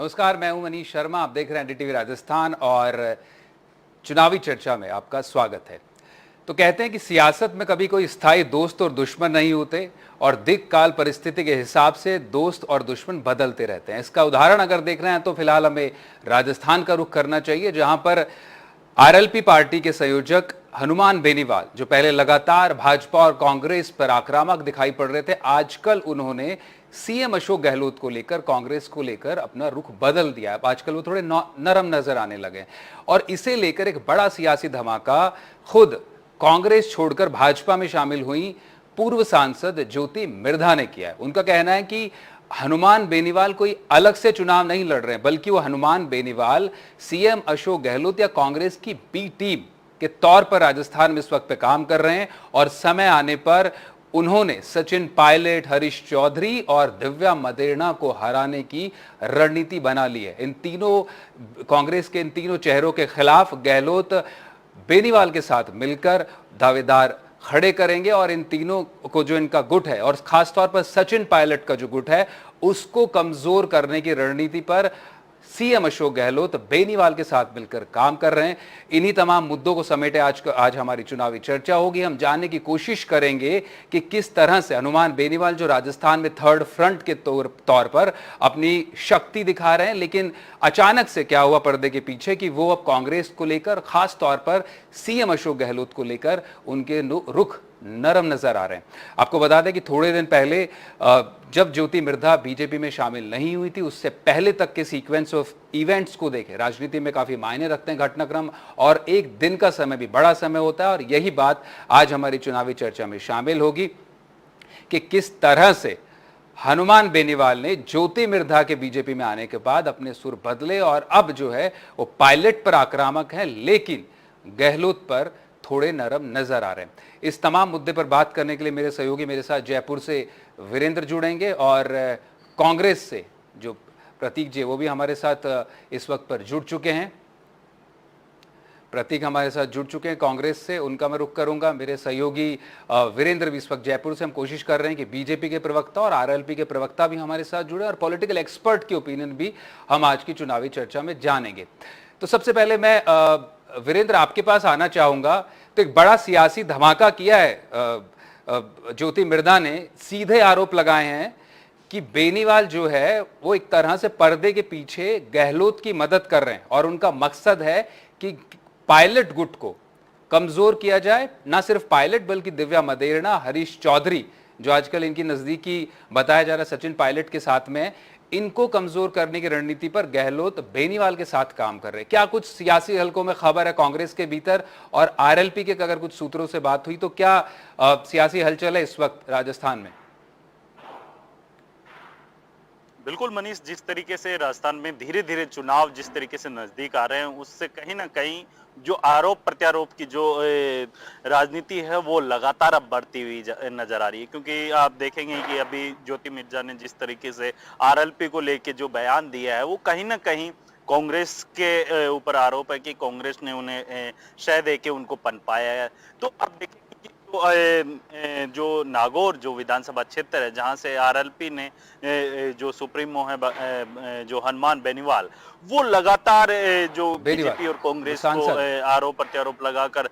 नमस्कार, मैं हूं मनीष शर्मा। आप देख रहे हैं डीटीवी राजस्थान और चुनावी चर्चा में आपका स्वागत है। तो कहते हैं कि सियासत में कभी कोई स्थायी दोस्त और दुश्मन नहीं होते और दिक काल परिस्थिति के हिसाब से दोस्त और दुश्मन बदलते रहते हैं। इसका उदाहरण अगर देख रहे हैं तो फिलहाल हमें राजस्थान का रुख करना चाहिए, जहां पर आरएलपी पार्टी के संयोजक हनुमान बेनीवाल, जो पहले लगातार भाजपा और कांग्रेस पर आक्रामक दिखाई पड़ रहे थे, आजकल उन्होंने सीएम अशोक गहलोत को लेकर, कांग्रेस को लेकर अपना रुख बदल दिया। अब आजकल वो थोड़े नरम नजर आने लगे और इसे लेकर एक बड़ा सियासी धमाका खुद कांग्रेस छोड़कर भाजपा में शामिल हुई पूर्व सांसद ज्योति मिर्धा ने किया है। उनका कहना है कि हनुमान बेनीवाल कोई अलग से चुनाव नहीं लड़ रहे हैं, बल्कि वो हनुमान बेनीवाल सीएम अशोक गहलोत या कांग्रेस की बी टीम के तौर पर राजस्थान में इस वक्त पे काम कर रहे हैं और समय आने पर उन्होंने सचिन पायलट, हरीश चौधरी और दिव्या मदेरणा को हराने की रणनीति बना ली है। इन तीनों कांग्रेस के इन तीनों चेहरों के खिलाफ गहलोत बेनीवाल के साथ मिलकर दावेदार खड़े करेंगे और इन तीनों को, जो इनका गुट है और खासतौर पर सचिन पायलट का जो गुट है, उसको कमजोर करने की रणनीति पर सीएम अशोक गहलोत बेनीवाल के साथ मिलकर काम कर रहे हैं। इन्हीं तमाम मुद्दों को समेटे आज हमारी चुनावी चर्चा होगी। हम जानने की कोशिश करेंगे कि किस तरह से हनुमान बेनीवाल, जो राजस्थान में थर्ड फ्रंट के तौर पर अपनी शक्ति दिखा रहे हैं, लेकिन अचानक से क्या हुआ पर्दे के पीछे कि वो अब कांग्रेस को लेकर, खास तौर पर सीएम अशोक गहलोत को लेकर उनके रुख नरम नजर आ रहे हैं। आपको बता दें कि थोड़े दिन पहले जब ज्योति मिर्धा बीजेपी में शामिल नहीं हुई थी, उससे पहले तक के सीक्वेंस ऑफ इवेंट्स को देखें। राजनीति में काफी मायने रखते हैं घटनाक्रम, और एक दिन का समय भी बड़ा समय होता है, और यही बात आज हमारी चुनावी चर्चा में शामिल होगी कि किस तरह से हनुमान बेनीवाल ने ज्योति मिर्धा के बीजेपी में आने के बाद अपने सुर बदले और अब जो है वो पायलट पर आक्रामक है, लेकिन गहलोत पर थोड़े नरम नजर आ रहे हैं। इस तमाम मुद्दे पर बात करने के लिए मेरे सहयोगी मेरे साथ जयपुर से वीरेंद्र जुड़ेंगे और कांग्रेस से जो प्रतीक जी, वो भी हमारे साथ इस वक्त पर जुड़ चुके हैं। प्रतीक हमारे साथ जुड़ चुके हैं कांग्रेस से, उनका मैं रुख करूंगा। मेरे सहयोगी वीरेंद्र भी इस वक्त जयपुर से। हम कोशिश कर रहे हैं कि बीजेपी के प्रवक्ता और आरएलपी के प्रवक्ता भी हमारे साथ जुड़े और पॉलिटिकल एक्सपर्ट की ओपिनियन भी हम आज की चुनावी चर्चा में जानेंगे। तो सबसे पहले मैं वीरेंद्र आपके पास आना चाहूंगा। तो एक बड़ा सियासी धमाका किया है ज्योति मिर्धा ने। सीधे आरोप लगाए हैं कि बेनीवाल जो है वो एक तरह से पर्दे के पीछे गहलोत की मदद कर रहे हैं और उनका मकसद है कि पायलट गुट को कमजोर किया जाए। ना सिर्फ पायलट बल्कि दिव्या मदेरणा, हरीश चौधरी, जो आजकल इनकी नजदीकी बताया जा रहा है सचिन पायलट के साथ में, इनको कमजोर करने की रणनीति पर गहलोत बेनीवाल के साथ काम कर रहे हैं। क्या कुछ सियासी हलकों में खबर है कांग्रेस के भीतर, और आरएलपी के अगर कुछ सूत्रों से बात हुई तो क्या सियासी हलचल है इस वक्त राजस्थान में? बिल्कुल मनीष, जिस तरीके से राजस्थान में धीरे धीरे चुनाव जिस तरीके से नजदीक आ रहे हैं, उससे कहीं ना कहीं जो आरोप प्रत्यारोप की जो राजनीति है वो लगातार अब बढ़ती हुई नजर आ रही है। क्योंकि आप देखेंगे कि अभी ज्योति मिर्धा ने जिस तरीके से आरएलपी को लेके जो बयान दिया है, वो कहीं ना कहीं कांग्रेस के ऊपर आरोप है कि कांग्रेस ने उन्हें शह दे के उनको पनपाया है। तो अब देखिए जो नागौर जो विधानसभा क्षेत्र है, जहां से आरएलपी ने जो सुप्रीमो है जो हनुमान बेनीवाल, वो लगातार जो बीजेपी और कांग्रेस को आरोप प्रत्यारोप लगाकर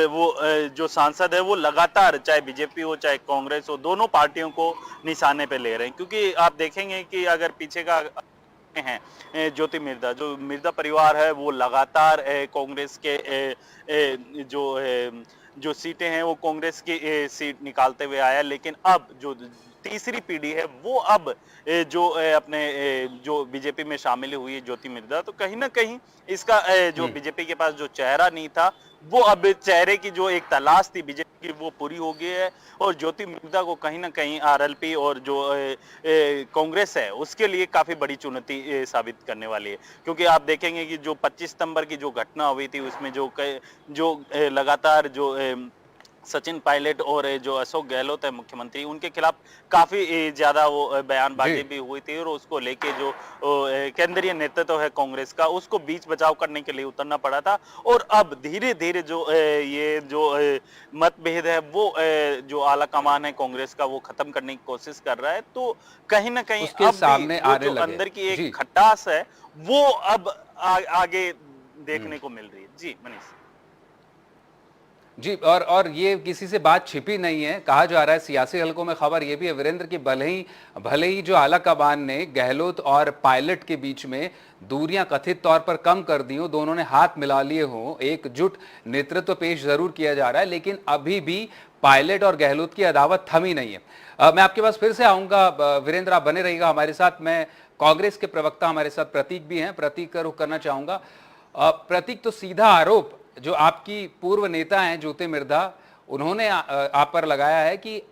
वो जो सांसद है वो लगातार, चाहे बीजेपी हो चाहे कांग्रेस हो, दोनों पार्टियों को निशाने पे ले रहे हैं। क्योंकि आप देखेंगे कि अगर पीछे का हैं ज्योति मिर्धा, जो मिर्धा परिवार है वो लगातार कांग्रेस के जो सीटें हैं वो कांग्रेस की सीट निकालते हुए आया। लेकिन अब जो तीसरी पीढ़ी है वो अब जो अपने जो बीजेपी में शामिल हुई है ज्योति मिर्धा, तो कहीं ना कहीं इसका जो बीजेपी के पास जो चेहरा नहीं था, वो अब चेहरे की जो एक तलाश थी बीजेपी की वो पूरी हो गई है। और ज्योति मिर्धा को कहीं ना कहीं आरएलपी और जो कांग्रेस है उसके लिए काफी बड़ी चुनौती साबित करने वाली है। क्योंकि आप देखेंगे कि जो 25 सितंबर की जो घटना हुई थी, उसमें जो लगातार जो सचिन पायलट और जो अशोक गहलोत है मुख्यमंत्री, उनके खिलाफ काफी ज्यादा वो बयानबाजी जी। भी हुई थी और उसको लेके जो केंद्रीय नेतृत्व है कांग्रेस का, उसको बीच बचाव करने के लिए उतरना पड़ा था। और अब धीरे धीरे जो ये जो मतभेद है वो जो आला कमान है कांग्रेस का वो खत्म करने की कोशिश कर रहा है। तो कहीं ना कहीं उसके अब भी सामने वो आने जो लगे। अंदर की एक जी। खटास है वो अब आगे हुँ। देखने को मिल रही है। जी मनीष। जी, और ये किसी से बात छिपी नहीं है। कहा जा रहा है सियासी हलकों में, खबर ये भी है वीरेंद्र की, भले ही जो आला कमान ने गहलोत और पायलट के बीच में दूरियां कथित तौर पर कम कर दी हो, दोनों ने हाथ मिला लिए हों, एकजुट नेतृत्व पेश जरूर किया जा रहा है, लेकिन अभी भी पायलट और गहलोत की अदावत थमी नहीं है। मैं आपके पास फिर से आऊंगा वीरेंद्र, आप बने रहिएगा हमारे साथ। मैं कांग्रेस के प्रवक्ता हमारे साथ प्रतीक भी हैं, प्रतीक का रुख करना चाहूंगा। प्रतीक, तो सीधा आरोप जो आपकी पूर्व नेता हैं ज्योति मिर्धा, उन्होंने आप पर लगाया है कि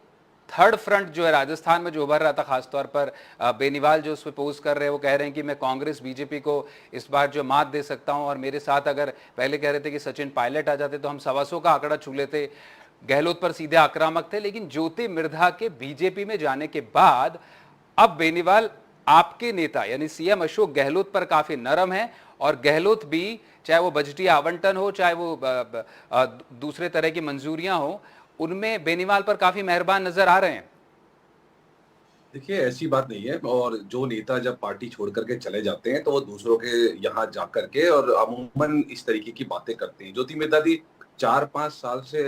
थर्ड फ्रंट जो है राजस्थान में जो उभर रहा था, खासतौर पर बेनीवाल जो उस पर पोस्ट कर रहे हैं, वो कह रहे हैं कि मैं कांग्रेस बीजेपी को इस बार जो मात दे सकता हूं, और मेरे साथ अगर पहले कह रहे थे कि सचिन पायलट आ जाते तो हम 125 का आंकड़ा छू लेते, गहलोत पर सीधे आक्रामक थे। लेकिन ज्योति मिर्धा के बीजेपी में जाने के बाद अब बेनीवाल आपके नेता यानी सीएम अशोक गहलोत पर काफी नरम है, और गहलोत भी, चाहे वो बजटीय आवंटन हो, चाहे वो दूसरे तरह की मंजूरियां हो, उनमें बेनीवाल पर काफी मेहरबान नजर आ रहे हैं। देखिए, ऐसी बात नहीं है। और जो नेता जब पार्टी छोड़ करके चले जाते हैं तो वो दूसरों के यहाँ जा करके और अमूमन इस तरीके की बातें करते हैं। ज्योति मेधा दी 4-5 साल से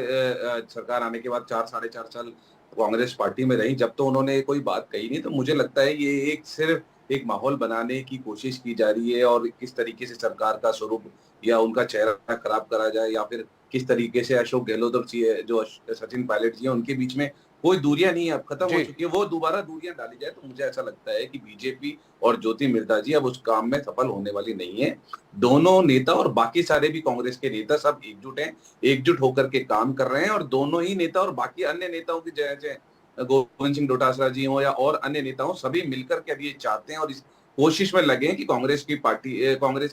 सरकार आने के बाद 4 साढ़े 4 साल कांग्रेस पार्टी में रही, जब तो उन्होंने कोई बात कही नहीं। तो मुझे लगता है ये एक सिर्फ एक माहौल बनाने की कोशिश की जा रही है, और किस तरीके से सरकार का स्वरूप या उनका चेहरा खराब करा जाए, या फिर किस तरीके से अशोक गहलोत और जो सचिन पायलट जी हैं उनके बीच में कोई दूरियां नहीं है, अब खत्म हो जी। चुकी है, वो दोबारा दूरियां डाली जाए। तो मुझे ऐसा लगता है कि बीजेपी और ज्योति मिर्धा जी अब उस काम में सफल होने वाली नहीं है। दोनों नेता और बाकी सारे भी कांग्रेस के नेता सब एकजुट हैं, एकजुट होकर के काम कर रहे हैं। और दोनों ही नेता और बाकी अन्य नेताओं की, जैसे गोविंद सिंह डोटासरा जी हो या और अन्य नेता हो, सभी मिलकर के अब ये चाहते हैं और इस कोशिश में लगे हैं कि कांग्रेस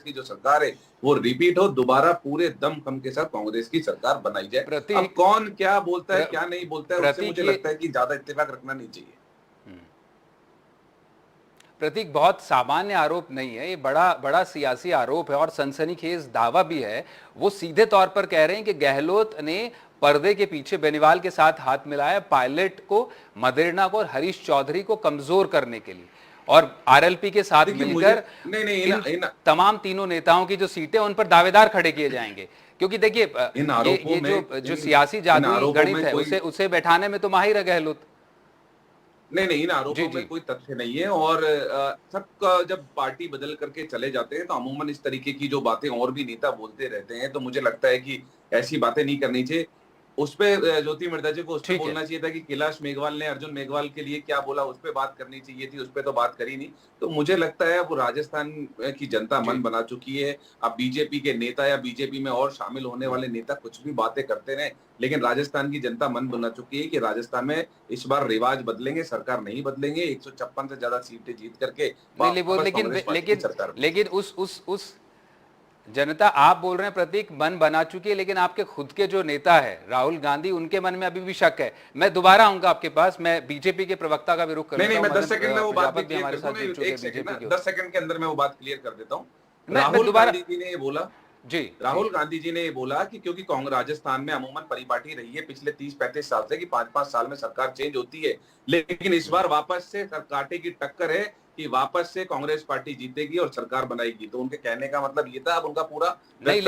की जो सरकार है वो रिपीट हो, दोबारा पूरे दमखम के साथ कांग्रेस की सरकार बनाई जाए। अब प्रतीक कौन क्या बोलता है प्र, क्या नहीं बोलता है, उससे प्रतीक मुझे ये लगता है कि ज्यादा इत्तेफाक रखना नहीं चाहिए। प्रतीक, बहुत सामान्य आरोप नहीं है ये, बड़ा बड़ा सियासी आरोप है और सनसनीखेज दावा भी है। वो सीधे तौर पर कह रहे हैं कि गहलोत ने पर्दे के पीछे बेनीवाल के साथ हाथ मिलाया, पायलट को, मदेरणा को और हरीश चौधरी को कमजोर करने के लिए, और आरएलपी के साथ मिलकर इन तमाम तीनों नेताओं की जो सीटें उन पर दावेदार खड़े किए जाएंगे। क्योंकि देखिए, ये जो सियासी जादुई गणित है उसे बैठाने में तो माहिर है गहलोत। नहीं, इन आरोपों में कोई तथ्य नहीं है। और सब जब पार्टी बदल करके चले जाते हैं तो अमूमन इस तरीके की जो बातें और भी नेता बोलते रहते हैं। तो मुझे लगता है कि ऐसी बातें नहीं करनी चाहिए। उस पे ज्योति मिर्धा जी को उस पे बोलना चाहिए था कि कैलाश मेघवाल ने अर्जुन मेघवाल के लिए क्या बोला, उस पे बात करनी चाहिए थी, उस पे तो बात करी नहीं। तो मुझे लगता है वो राजस्थान की जनता मन बना चुकी है। अब बीजेपी के नेता या बीजेपी में और शामिल होने वाले नेता कुछ भी बातें करते रहे, लेकिन राजस्थान की जनता मन बना चुकी है कि राजस्थान में इस बार रिवाज बदलेंगे, सरकार नहीं बदलेंगे। 156 से ज्यादा सीटें जीत करके लेकिन उस जनता, आप बोल रहे हैं प्रतीक, मन बना चुकी है, लेकिन आपके खुद के जो नेता है राहुल गांधी, उनके मन में अभी भी शक है। मैं दोबारा आऊंगा आपके पास, मैं बीजेपी के प्रवक्ता का भी रुख करूंगा। नहीं, मैं 10 सेकंड में वो बात भी हमारे साथ जुड़ चुके हैं बीजेपी के। 10 सेकंड के अंदर मैं वो बात क्लियर कर देता हूँ। राहुल गांधी जी ने ये बोला, राहुल गांधी जी ने ये बोला कि क्योंकि कांग्रेस राजस्थान में अमूमन परिपाटी रही है पिछले 30-35 साल से कि 5-5 साल में सरकार चेंज होती है, लेकिन इस बार वापस से कांटे की टक्कर है कि वापस से कांग्रेस पार्टी जीतेगी और सरकार बनाएगी। तो उनके कहने का मतलब ये था। अब उनका पूरा नहीं,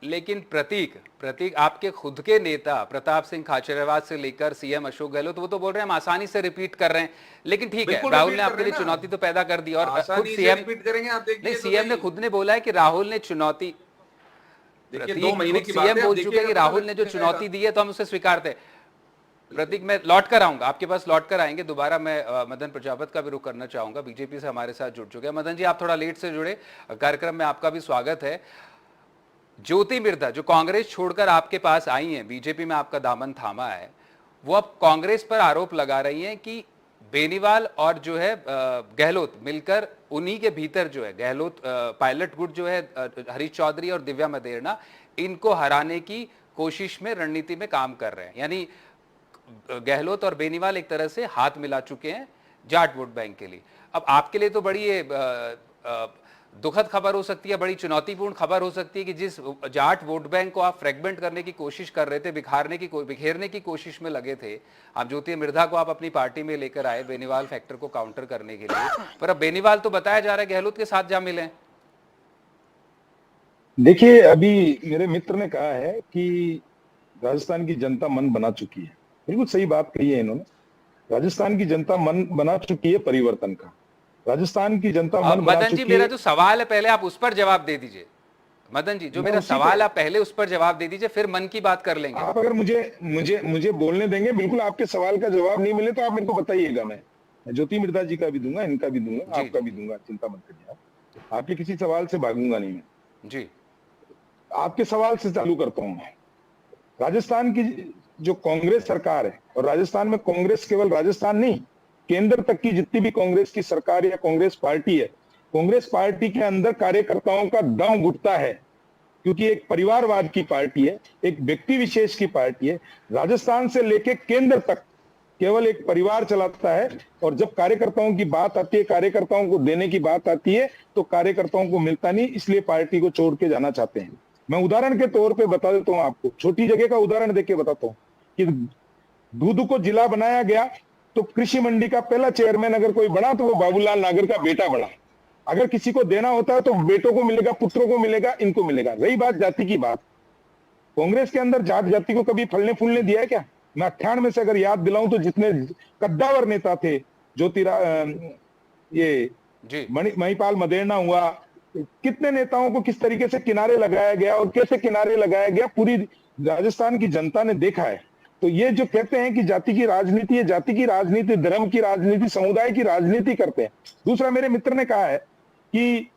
लेकिन प्रतीक आपके खुद के नेता प्रताप सिंह खाचरियावास से लेकर सीएम अशोक गहलोत, वो तो बोल रहे हैं हम आसानी से रिपीट कर रहे हैं। लेकिन ठीक है, राहुल ने आपके लिए चुनौती तो पैदा कर दी, और खुद सीएम नहीं, सीएम ने खुद ने बोला है कि राहुल ने चुनौती, सीएम बोल चुके हैं कि राहुल ने जो चुनौती दी है तो हम उसे स्वीकारते हैं। प्रतीक, मैं लौट कर आऊंगा आपके पास, लौट कर आएंगे दोबारा। मैं मदन प्रजापत का भी रुख करना चाहूंगा, बीजेपी से हमारे साथ जुड़ चुके हैं। मदन जी, आप थोड़ा लेट से जुड़े, कार्यक्रम में आपका भी स्वागत है। ज्योति मिर्धा जो कांग्रेस छोड़कर आपके पास आई हैं, बीजेपी में आपका दामन थामा है, वो अब कांग्रेस पर आरोप लगा रही हैं कि बेनीवाल और जो है गहलोत मिलकर उन्हीं के भीतर जो है गहलोत पायलट गुट जो है हरीश चौधरी और दिव्या मदेरणा, इनको हराने की कोशिश में रणनीति में काम कर रहे हैं। यानी गहलोत और बेनीवाल एक तरह से हाथ मिला चुके हैं जाट वोट बैंक के लिए। अब आपके लिए तो बड़ी ये दुखद खबर हो सकती है, बड़ी चुनौतीपूर्ण खबर हो सकती है कि जिस जाट वोट बैंक को आप फ्रेगमेंट करने की कोशिश कर रहे थे, बिखेरने की कोशिश में लगे थे, आप ज्योति मिर्धा को आप अपनी पार्टी में लेकर आए बेनीवाल फैक्टर को काउंटर करने के लिए, पर अब बेनीवाल तो बताया जा रहा है गहलोत के साथ जा मिले। देखिए, अभी मेरे मित्र ने कहा है कि राजस्थान की जनता मन बना चुकी है। बिल्कुल सही बात कही है इन्होंने। राजस्थान की जनता मन बना चुकी है परिवर्तन का। राजस्थान की जनता मन बना मदन चुकी जी, है। मेरा जो सवाल है पहले आप उस पर जवाब दे दीजिए। मदन जी, जो मेरा सवाल आप पहले उस पर जवाब दे दीजिए, फिर मन की बात कर लेंगे। आप अगर मुझे बोलने देंगे, बिल्कुल आपके सवाल का जवाब नहीं मिले तो आप मेरे को बताइएगा। मैं ज्योति मिर्धा जी का भी दूंगा, इनका भी दूंगा, आपका भी दूंगा, चिंता मत करिए आप। आपके किसी सवाल से भागूंगा नहीं मैं जी। आपके सवाल से चालू करता हूं मैं। राजस्थान की जो कांग्रेस सरकार है, और राजस्थान में कांग्रेस केवल राजस्थान नहीं, केंद्र तक की जितनी भी कांग्रेस की सरकार या कांग्रेस पार्टी है, कांग्रेस पार्टी के अंदर कार्यकर्ताओं का दम घुटता है, क्योंकि एक परिवारवाद की पार्टी है, एक व्यक्ति विशेष की पार्टी है। राजस्थान से लेके केंद्र तक केवल एक परिवार चलाता है, और जब कार्यकर्ताओं की बात आती है, कार्यकर्ताओं को देने की बात आती है, तो कार्यकर्ताओं को मिलता नहीं, इसलिए पार्टी को छोड़ के जाना चाहते हैं। मैं उदाहरण के तौर पे बता देता हूं आपको, छोटी जगह का उदाहरण देके बताता हूं कि दूध को जिला बनाया गया तो कृषि मंडी का पहला चेयरमैन अगर कोई बना तो वो बाबूलाल नागर का बेटा बना। अगर किसी को देना होता है तो बेटों को मिलेगा, पुत्रों को मिलेगा, इनको मिलेगा। रही बात जाति की बात, कांग्रेस के अंदर जात जाति को कभी फलने फूलने दिया है क्या? मैं 98 से अगर याद दिलाऊं तो जितने कद्दावर नेता थे, महिपाल मदेरणा हुआ, कितने नेताओं को किस तरीके से किनारे लगाया गया और कैसे किनारे लगाया गया, पूरी राजस्थान की जनता ने देखा है। तो ये जो कहते हैं कि जाति की राजनीति है, जाति की राजनीति, धर्म की राजनीति, समुदाय की राजनीति करते हैं। दूसरा, मेरे मित्र ने कहा है कि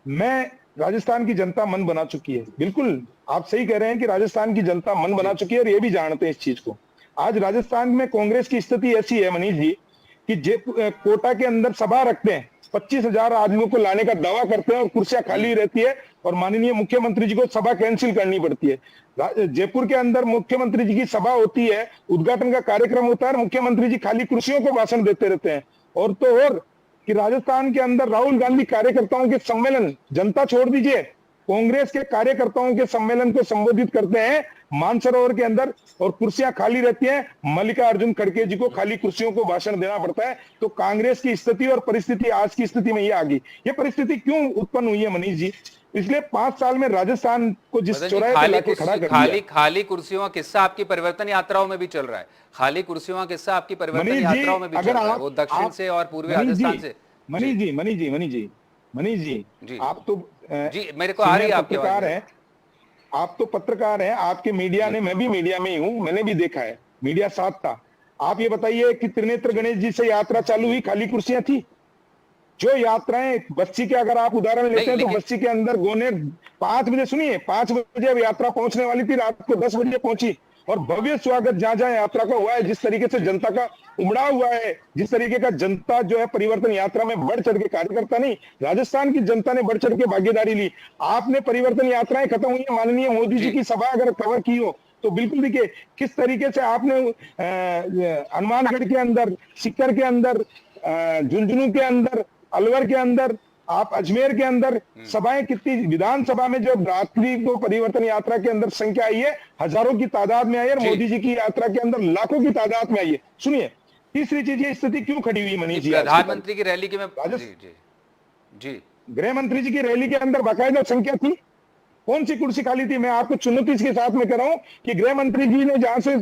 मैं राजस्थान की जनता मन बना चुकी है। बिल्कुल आप सही कह रहे हैं कि राजस्थान की जनता मन बना चुकी है, और ये भी जानते हैं इस चीज को। आज राजस्थान में कांग्रेस की स्थिति ऐसी है मनीष जी कि कोटा के अंदर सभा रखते हैं, 25,000 आदमियों को लाने का दावा करते हैं और कुर्सियां खाली रहती है, और माननीय मुख्यमंत्री जी को सभा कैंसिल करनी पड़ती है। जयपुर के अंदर मुख्यमंत्री जी की सभा होती है, उद्घाटन का कार्यक्रम होता है, मुख्यमंत्री जी खाली कुर्सियों को भाषण देते रहते हैं। और तो और कि राजस्थान के अंदर राहुल गांधी कार्यकर्ताओं के सम्मेलन, जनता छोड़ दीजिए, कांग्रेस के कार्यकर्ताओं के सम्मेलन को संबोधित करते हैं मानसरोवर के अंदर, और कुर्सियां खाली रहती हैं। मल्लिकार्जुन खड़गे जी को खाली कुर्सियों को भाषण देना पड़ता है। तो कांग्रेस की स्थिति और परिस्थिति आज की स्थिति में ये आ गई। ये परिस्थिति क्यों उत्पन्न हुई है मनीष जी? पिछले 5 साल में राजस्थान को जिस चौराहे पे लाके खड़ा कर दिया, खाली कुर्सियों का किस्सा आपकी परिवर्तन यात्राओं में भी चल रहा है। खाली कुर्सियों का किस्सा आपकी परिवर्तन यात्राओं में भी चल रहा है, वो दक्षिण से और पूर्वी राजस्थान से। मनीष जी, आप तो जी, मेरे को आ रही है आपकी पत्रकार है, आप तो पत्रकार हैं, आपके मीडिया ने, मैं भी मीडिया में ही हूं, मैंने भी देखा है, मीडिया साथ था। आप ये बताइए कि त्रिनेत्र गणेश जी से यात्रा चालू हुई, खाली कुर्सियां थी? जो यात्राएं बस्सी के अगर आप उदाहरण लेते हैं तो बस्सी के अंदर गोने 5 बजे, सुनिए, 5 बजे अब यात्रा पहुंचने वाली थी, रात को 10 बजे पहुंची, और भव्य स्वागत जहां जहां यात्रा का हुआ है, जिस तरीके से जनता का उमड़ा हुआ है, जिस तरीके का जनता जो है परिवर्तन यात्रा में बढ़ चढ़ के, कार्यकर्ता नहीं, राजस्थान की जनता ने बढ़ चढ़ के भागीदारी ली। आपने परिवर्तन यात्राएं खत्म हुई है, माननीय मोदी जी की सभा अगर कवर की हो तो बिल्कुल देखिए किस तरीके से आपने हनुमानगढ़ के अंदर, सीकर के अंदर, झुंझुनू के अंदर, अलवर के अंदर, आप अजमेर के अंदर सभाएं कितनी, विधानसभा में जो रात्रि को परिवर्तन यात्रा के अंदर संख्या आई है, हजारों की तादाद में आई है, और मोदी जी की यात्रा के अंदर लाखों की तादाद में आई है। सुनिए, तीसरी चीज, ये स्थिति क्यों खड़ी हुई मनीष जी? प्रधानमंत्री की रैली के में जी गृह मंत्री जी की रैली के अंदर बाकायदा संख्या थी। कौन सी कुर्सी खाली थी? मैं आपको चुनौती के साथ में कर रहा हूं कि गृह मंत्री जी ने जहां से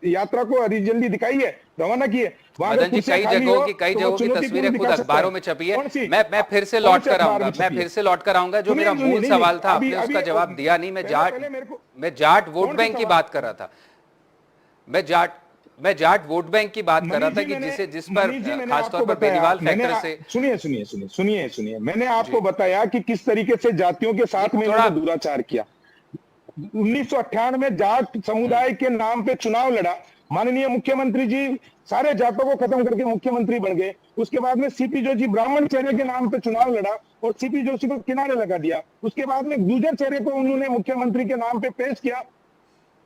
यात्रा को हरी झंडी दिखाई है, रवाना की है, वहां कई जगहों की तस्वीरें खुद अखबारों में छपी है। मैं फिर से लौट कर आऊंगा, जो मेरा मूल सवाल था आपने उसका जवाब दिया नहीं। मैं जाट वोट बैंक की बात कर रहा था, मैं जाट वोट बैंक की बात कर रहा था कि जिस पर खासतौर पर बेनीवाल फैक्टर से। सुनिए, मैंने आपको बताया कि किस तरीके से जातियों के साथ में दुराचार किया। 1998 में जाट समुदाय के नाम पे चुनाव लड़ा, माननीय मुख्यमंत्री जी सारे जातों को खत्म करके मुख्यमंत्री बन गए। उसके बाद में सीपी जोशी ब्राह्मण चेहरे के नाम पे चुनाव लड़ा और सीपी जोशी को किनारे लगा दिया। उसके बाद में गुर्जर चेहरे को उन्होंने मुख्यमंत्री के नाम पे पेश किया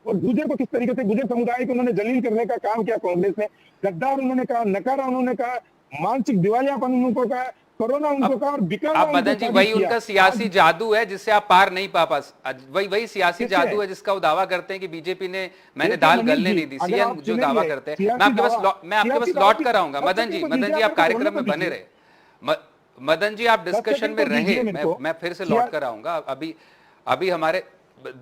और गुर्जर को किस तरीके से, गुर्जर समुदाय को उन्होंने जलील करने का काम किया कांग्रेस ने। गद्दार उन्होंने कहा, नकारा उन्होंने कहा, मानसिक दिवालियापन उनको कहा, कोरोना उनको कहा और बिकाऊ अब मदन जी वही उनका सियासी जादू है जिससे आप पार नहीं पास, वही सियासी जादू है जिसका वो दावा करते हैं कि बीजेपी ने, मैंने दाल गलने नहीं दी, सीएम जो दावा करते हैं। मैं आपके पास लौट कर आऊंगा मदन जी आप कार्यक्रम में बने रहे, मदन जी आप डिस्कशन में रहे, मैं फिर से लौट कर आऊंगा। अभी हमारे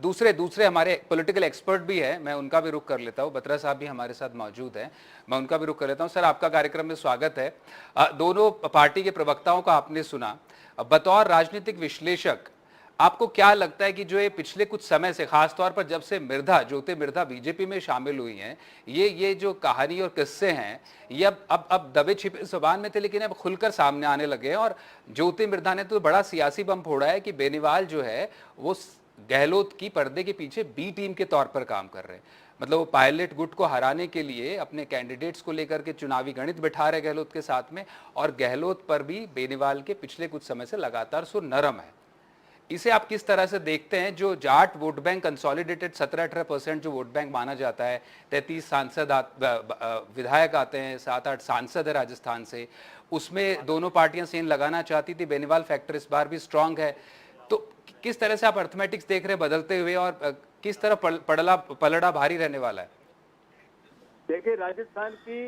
दूसरे हमारे पॉलिटिकल एक्सपर्ट भी है, मैं उनका भी रुख कर लेता हूं। बत्रा साहब भी हमारे साथ मौजूद हैं, मैं उनका भी रुख कर लेता हूं। सर आपका कार्यक्रम में स्वागत है। दोनों पार्टी के प्रवक्ताओं का आपने सुना, बतौर राजनीतिक विश्लेषक आपको क्या लगता है कि जो ये पिछले कुछ समय से, खासतौर पर जब से ज्योति मिर्धा बीजेपी में शामिल हुई हैं, ये जो कहानी और किस्से हैं ये अब दबे छिपे जुबान में थे लेकिन अब खुलकर सामने आने लगे हैं। और ज्योति मिर्धा ने तो बड़ा सियासी बम फोड़ा है कि बेनीवाल जो है वो गहलोत की पर्दे के पीछे बी टीम के तौर पर काम कर रहे हैं। मतलब वो पायलट गुट को हराने के लिए अपने कैंडिडेट्स को लेकर के चुनावी गणित बिठा रहे गहलोत के साथ में, और गहलोत पर भी बेनीवाल के पिछले कुछ समय से लगातार सुर नरम है। इसे आप किस तरह से देखते हैं? जो जाट वोट बैंक कंसोलिडेटेड 17-18% जो वोट बैंक माना जाता है, 33 सांसद विधायक आते हैं, 7-8 सांसद है राजस्थान से, उसमें दोनों पार्टियां सेन लगाना चाहती थी। बेनीवाल फैक्टर इस बार भी स्ट्रांग है। तो किस तरह से आप अर्थमेटिक्स देख रहे हैं बदलते हुए, और किस तरह पलड़ा भारी रहने वाला है? देखिए, राजस्थान की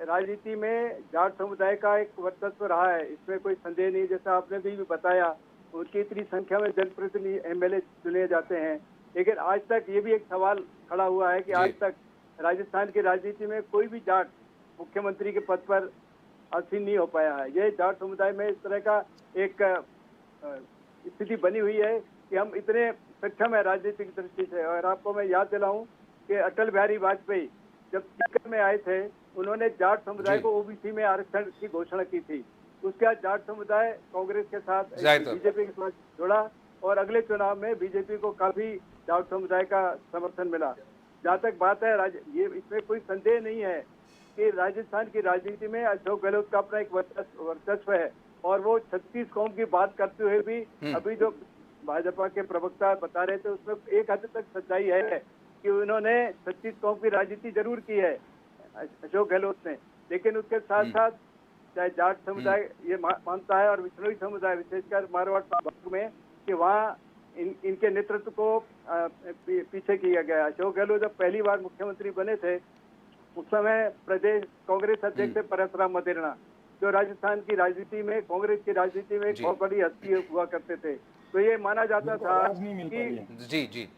राजनीति में जाट समुदाय का एक वर्चस्व रहा है, इसमें कोई संदेह नहीं। जैसा आपने भी बताया, उनकी इतनी संख्या में जनप्रतिनिधि एमएलए चुने जाते हैं, लेकिन आज तक ये भी एक सवाल खड़ा हुआ है कि आज तक राजस्थान की राजनीति में कोई भी जाट मुख्यमंत्री के पद पर आसीन नहीं हो पाया है। ये जाट समुदाय में इस तरह का एक स्थिति बनी हुई है कि हम इतने सक्षम है राजनीतिक दृष्टि से। और आपको मैं याद दिलाऊं कि अटल बिहारी वाजपेयी जब स्पीकर में आए थे, उन्होंने जाट समुदाय को ओबीसी में आरक्षण की घोषणा की थी। उसके बाद जाट समुदाय कांग्रेस के साथ, बीजेपी के साथ जुड़ा और अगले चुनाव में बीजेपी को काफी जाट समुदाय का समर्थन मिला। जहाँ तक बात है, ये इसमें कोई संदेह नहीं है कि राजस्थान की राजनीति में अशोक गहलोत का अपना एक वर्चस्व है। और वो 36 कौम की बात करते हुए भी अभी जो भाजपा के प्रवक्ता बता रहे थे, उसमें एक हद तक सच्चाई है कि उन्होंने 36 कौम की राजनीति जरूर की है अशोक गहलोत ने, लेकिन उसके साथ साथ चाहे जाट समुदाय ये मानता है और विष्णुई समुदाय विशेषकर मारवाड़ भाग में कि वहाँ इनके नेतृत्व को पीछे किया गया। अशोक गहलोत जब पहली बार मुख्यमंत्री बने थे, उस समय प्रदेश कांग्रेस अध्यक्ष थे परसराम मदेरणा, जो राजस्थान की राजनीति में, कांग्रेस की राजनीति में एक बहुत बड़ी हस्ती हुआ करते थे। तो ये माना जाता था कि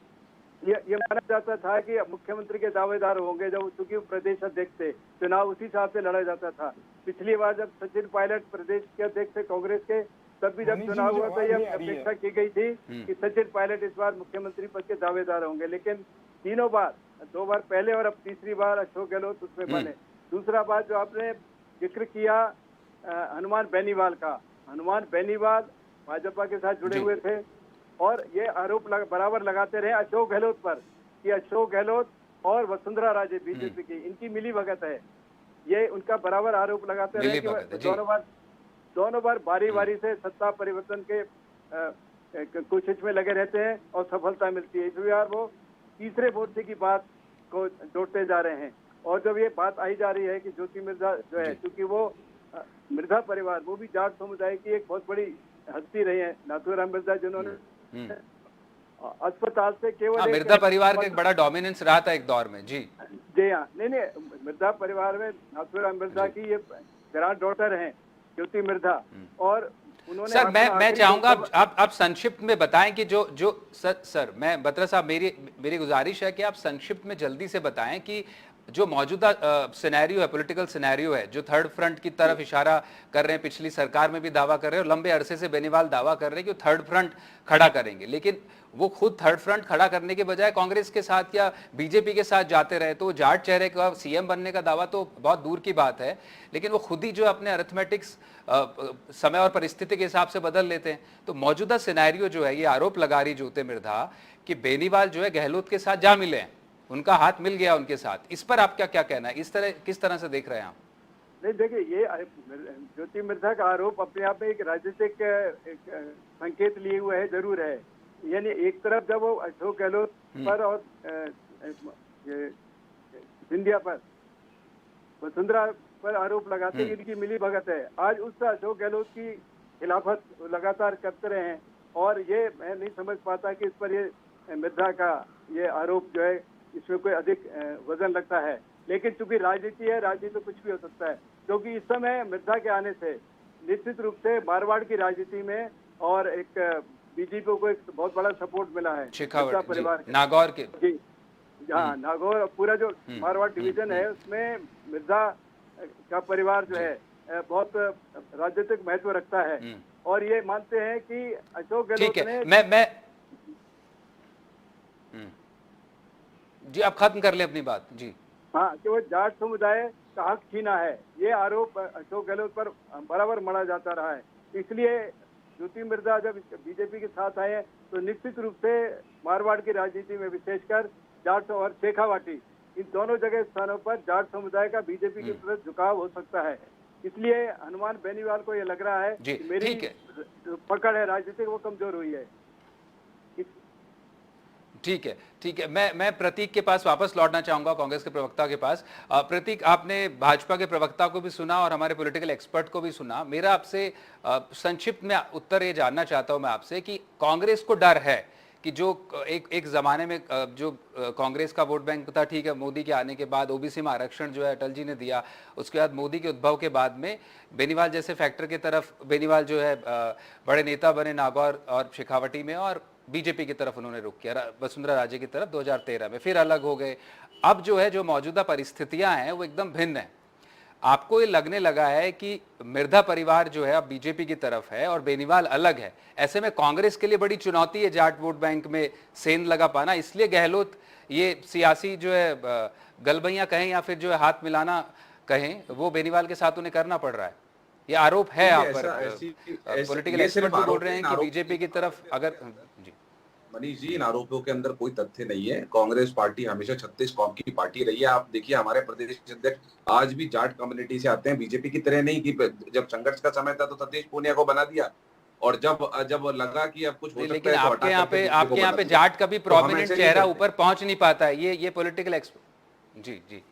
ये माना जाता था कि मुख्यमंत्री के दावेदार होंगे, जब चूंकि प्रदेश अध्यक्ष थे, चुनाव उसी हिसाब से लड़ा जाता था। पिछली बार जब सचिन पायलट प्रदेश के अध्यक्ष थे कांग्रेस के, तब भी जब चुनाव हुआ तो यह अपेक्षा की गई थी कि सचिन पायलट इस बार मुख्यमंत्री पद के दावेदार होंगे, लेकिन तीनों बार, 2 बार पहले और अब तीसरी बार अशोक गहलोत उसमें बने। दूसरा बात जो आपने जिक्र किया हनुमान बेनीवाल का, हनुमान बेनीवाल भाजपा के साथ जुड़े हुए थे और ये आरोप बराबर लगाते रहे अशोक गहलोत पर कि अशोक गहलोत और वसुंधरा राजे बीजेपी की, इनकी मिली भगत है। ये उनका बराबर आरोप लगाते रहे कि दोनों बार बारी बारी से सत्ता परिवर्तन के कोशिश में लगे रहते हैं और सफलता मिलती है। इस बार वो तीसरे मोर्चे की बात को जोड़ते जा रहे हैं। और जब ये बात आई जा रही है कि ज्योति मिर्धा जो है, क्योंकि वो मिर्धा परिवार, वो भी जाट समुदाय की एक बहुत बड़ी हस्ती रही है, नाथूराम मिर्धा, जिन्होंने अस्पताल से केवल मिर्धा परिवार का एक बड़ा डोमिनेंस रहा था एक दौर में। जी हाँ, नहीं, मिर्धा परिवार में नाथूराम मिर्धा की ये ग्रैंड डॉटर हैं ज्योति मिर्धा। और उन्होंने सर मैं चाहूंगा आप संक्षिप्त में बताएं कि जो सर मैं बत्रा साहब, मेरी गुजारिश है कि आप संक्षिप्त में जल्दी से बताएं कि जो मौजूदा सिनेरियो है, पॉलिटिकल सिनेरियो है, जो थर्ड फ्रंट की तरफ इशारा कर रहे हैं, पिछली सरकार में भी दावा कर रहे हैं और लंबे अरसे से बेनीवाल दावा कर रहे हैं कि थर्ड फ्रंट खड़ा करेंगे, लेकिन वो खुद थर्ड फ्रंट खड़ा करने के बजाय कांग्रेस के साथ या बीजेपी के साथ जाते रहे। तो जाट चेहरे का सीएम बनने का दावा तो बहुत दूर की बात है, लेकिन वो खुद ही जो अपने अरिथमेटिक्स समय और परिस्थिति के हिसाब से बदल लेते हैं। तो मौजूदा सिनेरियो जो है, ये आरोप लगा रही ज्योति मिर्धा कि बेनीवाल जो है गहलोत के साथ जा मिले हैं उनका हाथ मिल गया उनके साथ। इस पर आपका क्या कहना है, इस तरह किस तरह से देख रहे हैं आप? नहीं देखिए, ये ज्योति मिर्धा का आरोप अपने आप में एक राजनीतिक एक संकेत लिए हुए है, जरूर है। यानी एक तरफ जब वो अशोक गहलोत पर और ये सिंधिया पर, वसुंधरा पर आरोप लगाते हैं इनकी मिली भगत है, आज उससे अशोक गहलोत की खिलाफत लगातार करते रहे हैं। और ये मैं नहीं समझ पाता कि इस पर ये मिर्धा का ये आरोप जो है इसमें कोई अधिक वजन लगता है। लेकिन चूंकि राजनीति है, राजनीति में कुछ भी हो सकता है, क्योंकि इस समय मिर्धा के आने से निश्चित रूप से मारवाड़ की राजनीति में और एक बीजेपी को एक बहुत बड़ा सपोर्ट मिला है मिर्धा परिवार के, नागौर के जी हाँ, नागौर पूरा जो मारवाड़ डिवीजन है उसमें मिर्धा का परिवार जो है बहुत राजनीतिक महत्व रखता है। और ये मानते हैं कि अशोक गहलोत ने मैं जी आप खत्म कर लें अपनी बात जी। हाँ, कि वो जाट समुदाय का हक छीना है, ये आरोप अशोक गहलोत पर बराबर मढ़ा जाता रहा है। इसलिए ज्योति मिर्धा जब बीजेपी के साथ आए तो निश्चित रूप से मारवाड़ की राजनीति में विशेषकर जाट और शेखावाटी, इन दोनों जगह स्थानों पर जाट समुदाय का बीजेपी के प्रति झुकाव हो सकता है। इसलिए हनुमान बेनीवाल को ये लग रहा है कि मेरी पकड़ है राजनीतिक वो कमजोर हुई है। ठीक है, ठीक है। मैं प्रतीक के पास वापस लौटना चाहूंगा, कांग्रेस के प्रवक्ता के पास। प्रतीक, आपने भाजपा के प्रवक्ता को भी सुना और हमारे पॉलिटिकल एक्सपर्ट को भी सुना। मेरा आपसे संक्षिप्त में उत्तर ये जानना चाहता हूं मैं आपसे कि कांग्रेस को डर है कि जो एक जमाने में जो कांग्रेस का वोट बैंक था, ठीक है, मोदी के आने के बाद ओबीसी में आरक्षण जो है अटल जी ने दिया, उसके बाद मोदी के उद्भव के बाद में बेनीवाल जैसे फैक्टर की तरफ बेनीवाल जो है बड़े नेता बने नागौर और शेखावटी में, और बीजेपी की तरफ उन्होंने रुख किया, वसुंधरा राजे की तरफ 2013 में, फिर अलग हो गए। अब जो है जो मौजूदा परिस्थितियां हैं वो एकदम भिन्न है। आपको ये लगने लगा है कि मिर्धा परिवार जो है अब बीजेपी की तरफ है और बेनीवाल अलग है, ऐसे में कांग्रेस के लिए बड़ी चुनौती है जाट वोट बैंक में सेंध लगा पाना, इसलिए गहलोत ये सियासी जो है गलबैयां कहें या फिर जो है हाथ मिलाना कहें, वो बेनीवाल के साथ उन्हें करना पड़ रहा है। ये आरोप है आप पर, पॉलिटिकल एक्सपर्ट भी बोल रहे हैं कि बीजेपी की तरफ अगर जी। मनीष जी, इन आरोपों के अंदर कोई तथ्य नहीं है। कांग्रेस पार्टी हमेशा 36 कौम की पार्टी रही है। आप देखिए हमारे प्रदेश अध्यक्ष आज भी जाट कम्युनिटी से आते हैं, बीजेपी की तरह नहीं कि जब संघर्ष का समय था तो सतीश पूनिया को बना दिया और जब लगा कि अब कुछ हो सकता है, आपके यहाँ पे जाट का भी प्रोमिनेंट चेहरा ऊपर पहुंच नहीं पाता है, ये पॉलिटिकल एक्सपर्ट जी जी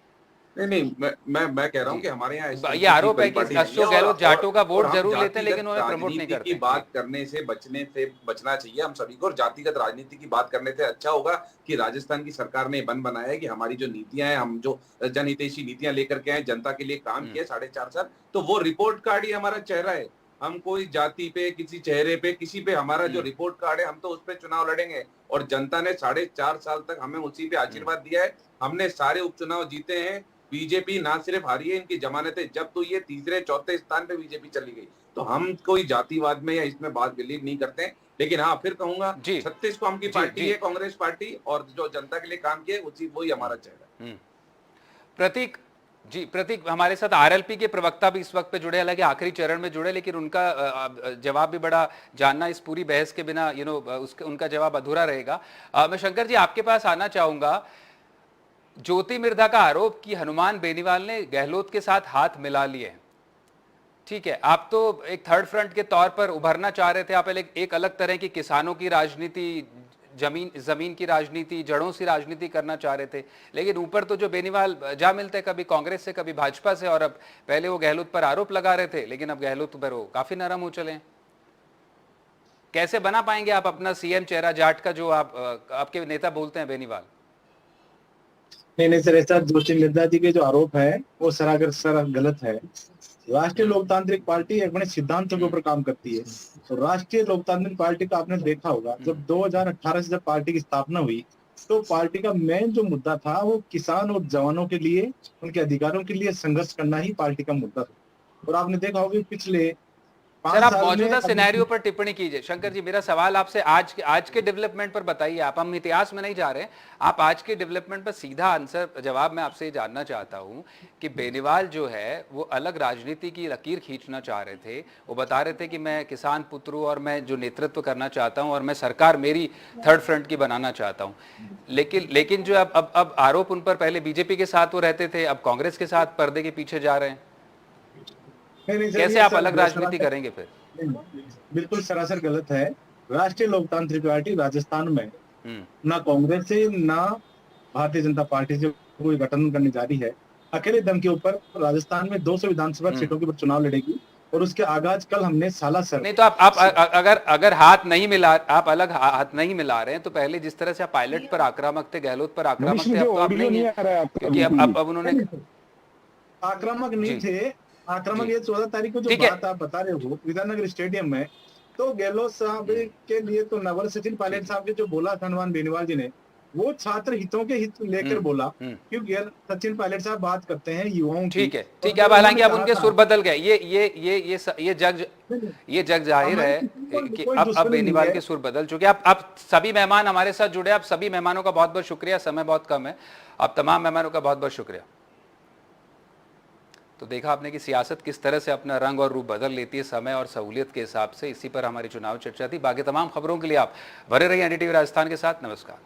नहीं मैं कह रहा हूँ कि हमारे यहाँ ये आरोप है कि अशोक गहलोत जाटों का वोट जरूर लेते हैं लेकिन उन्हें प्रमोट नहीं करते। की बात करने से बचना चाहिए हम सभी को, और जातिगत राजनीति की बात करने से अच्छा होगा कि राजस्थान की सरकार ने बन बनाया है कि हमारी जो नीतियां हैं, हम जो जनहितैषी नीतियां लेकर के आए, जनता के लिए काम किया 4.5 साल, तो वो रिपोर्ट कार्ड ही हमारा चेहरा है। हम कोई जाति पे, किसी चेहरे पे, किसी पे हमारा जो रिपोर्ट कार्ड है, हम तो उस पे चुनाव लड़ेंगे। और जनता ने 4.5 साल तक हमें उसी पे आशीर्वाद दिया है। हमने सारे उपचुनाव जीते हैं। बीजेपी ना सिर्फ हारी है, इनकी जमानतें जब तो ये तीसरे चौथे स्थान पे बीजेपी चली गई। तो हम कोई जातिवाद में या इसमें बात बिलीव नहीं करते हैं। लेकिन हाँ, फिर कहूंगा 36 कौम की पार्टी है कांग्रेस पार्टी, और जो जनता के लिए काम किया उसी वही हमारा चेहरा। प्रतीक जी, प्रतीक हमारे साथ आरएलपी के प्रवक्ता भी इस वक्त पे जुड़े, हालांकि आखिरी चरण में जुड़े, लेकिन उनका जवाब भी बड़ा जानना इस पूरी बहस के बिना उनका जवाब अधूरा रहेगा। मैं शंकर जी आपके पास आना चाहूंगा। ज्योति मिर्धा का आरोप कि हनुमान बेनीवाल ने गहलोत के साथ हाथ मिला लिए, ठीक है, आप तो एक थर्ड फ्रंट के तौर पर उभरना चाह रहे थे, आप एक अलग तरह की किसानों की राजनीति, जमीन की राजनीति, जड़ों से राजनीति करना चाह रहे थे, लेकिन ऊपर तो जो बेनीवाल जा मिलते कभी कांग्रेस से कभी भाजपा से, और अब पहले वो गहलोत पर आरोप लगा रहे थे लेकिन अब गहलोत पर वो काफी नरम हो चले। कैसे बना पाएंगे आप अपना सीएम चेहरा जाट का, जो आपके नेता बोलते हैं बेनीवाल? नहीं सर, ऐसा ज्योति मिर्धा जी के जो आरोप है वो सरासर गलत है। राष्ट्रीय लोकतांत्रिक पार्टी अपने सिद्धांतों के ऊपर काम करती है। तो राष्ट्रीय लोकतांत्रिक पार्टी का आपने देखा होगा, जब 2018 से जब पार्टी की स्थापना हुई तो पार्टी का मेन जो मुद्दा था वो किसान और जवानों के लिए, उनके अधिकारों के लिए संघर्ष करना ही पार्टी का मुद्दा था। और आपने देखा होगा पिछले सर आप साल में मौजूदा अब- सिनेरियो पर टिप्पणी कीजिए। शंकर जी, मेरा सवाल आपसे आज के डेवलपमेंट पर बताइए। आप, हम इतिहास में नहीं जा रहे हैं, आप आज के डेवलपमेंट पर सीधा आंसर जवाब मैं आपसे जानना चाहता हूं कि बेनीवाल जो है वो अलग राजनीति की लकीर खींचना चाह रहे थे। वो बता रहे थे कि मैं किसान पुत्र हूं और मैं जो नेतृत्व करना चाहता हूं और मैं सरकार मेरी थर्ड फ्रंट की बनाना चाहता हूं। लेकिन जो अब आरोप उन पर, पहले बीजेपी के साथ वो रहते थे, अब कांग्रेस के साथ पर्दे के पीछे जा रहे हैं। नहीं सर, कैसे ये आप सर अलग राजनीति सरासर- करेंगे फिर? बिल्कुल सरासर गलत है। राष्ट्रीय लोकतांत्रिक पार्टी राजस्थान में ना कांग्रेस से ना भारतीय जनता पार्टी से कोई गठबंधन करने जा रही है। अकेले दम के ऊपर राजस्थान में 200 विधानसभा सीटों के ऊपर चुनाव लड़ेगी और उसके आगाज कल हमने सालासर। नहीं तो आप अगर हाथ नहीं मिला, आप अलग हाथ नहीं मिला रहे हैं, तो पहले जिस तरह से आप पायलट पर आक्रामक थे, गहलोत पर आक्रामक मनीष, थे, मुझे अब तो आप ऑडियो नहीं नहीं है, आ रहा है आपका क्योंकि बिल्कुल भी। अब उन्होंने आक्रामक नहीं जी। थे। आक्रामक जी। ये 14 तारीख को जो ठीक है। बात आप बता रहे हो विधाननगर स्टेडियम में, तो गहलोत साहब के लिए तो नवल सचिन पायलट साहब के जो बोला था हनुमान बेनीवाल जी ने, वो छात्र हितों के हित लेकर बोला, क्योंकि सचिन पायलट साहब बात करते हैं युवाओं की। ठीक है। अब हालांकि अब उनके सुर बदल गए, ये जग जाहिर है कि अब बेनीवाल के सुर बदल चुके। आप सभी मेहमान हमारे साथ जुड़े, आप सभी मेहमानों का बहुत बहुत शुक्रिया। समय बहुत कम है, आप तमाम मेहमानों का बहुत बहुत शुक्रिया। तो देखा आपने कि सियासत किस तरह से अपना रंग और रूप बदल लेती है समय और सहूलियत के हिसाब से। इसी पर हमारी चुनाव चर्चा थी। बाकी तमाम खबरों के लिए आप बने रहिए एनडीटीवी राजस्थान के साथ। नमस्कार।